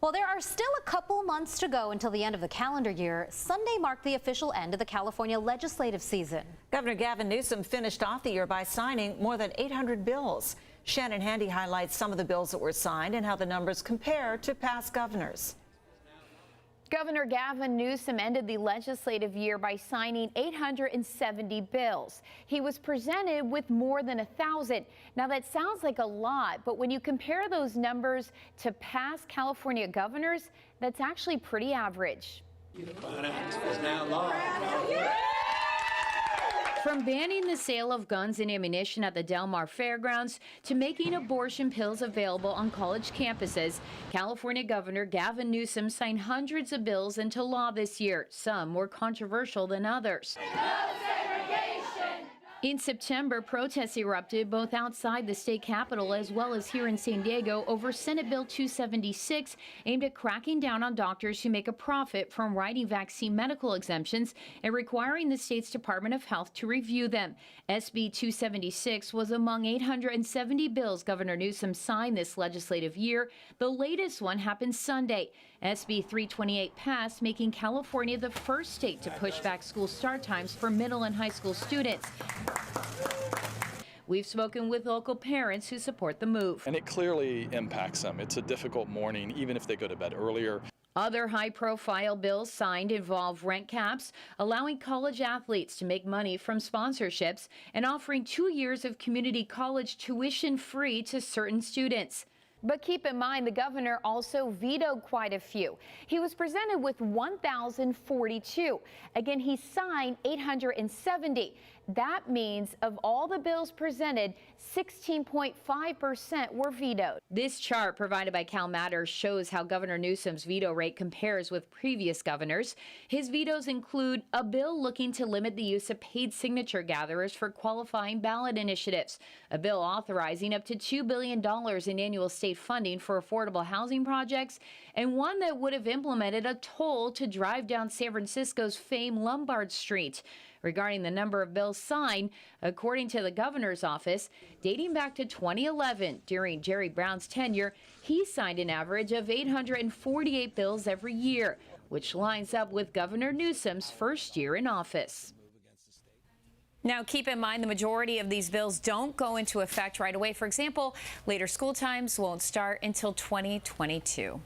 Well, there are still a couple months to go until the end of the calendar year. Sunday marked the official end of the California legislative season. Governor Gavin Newsom finished off the year by signing more than 800 bills. Shannon Handy highlights some of the bills that were signed and how the numbers compare to past governors. Governor Gavin Newsom ended the legislative year by signing 870 bills. He was presented with more than 1,000. Now that sounds like a lot, but when you compare those numbers to past California governors, that's actually pretty average. Finance is now law. From banning the sale of guns and ammunition at the Del Mar Fairgrounds to making abortion pills available on college campuses, California Governor Gavin Newsom signed hundreds of bills into law this year, some more controversial than others. In September, protests erupted both outside the state capitol as well as here in San Diego over Senate Bill 276, aimed at cracking down on doctors who make a profit from writing vaccine medical exemptions and requiring the state's Department of Health to review them. SB 276 was among 870 bills Governor Newsom signed this legislative year. The latest one happened Sunday. SB 328 passed, making California the first state to push back school start times for middle and high school students. We've spoken with local parents who support the move. And it clearly impacts them. It's a difficult morning, even if they go to bed earlier. Other high-profile bills signed involve rent caps, allowing college athletes to make money from sponsorships, and offering 2 years of community college tuition free to certain students. But keep in mind, the governor also vetoed quite a few. He was presented with 1,042. Again, he signed 870. That means of all the bills presented, 16.5% were vetoed. This chart provided by Cal Matters shows how Governor Newsom's veto rate compares with previous governors. His vetoes include a bill looking to limit the use of paid signature gatherers for qualifying ballot initiatives, a bill authorizing up to $2 billion in annual state funding for affordable housing projects, and one that would have implemented a toll to drive down San Francisco's famed Lombard Street. Regarding the number of bills signed, according to the governor's office, dating back to 2011, during Jerry Brown's tenure, he signed an average of 848 bills every year, which lines up with Governor Newsom's first year in office. Now, keep in mind the majority of these bills don't go into effect right away. For example, later school times won't start until 2022.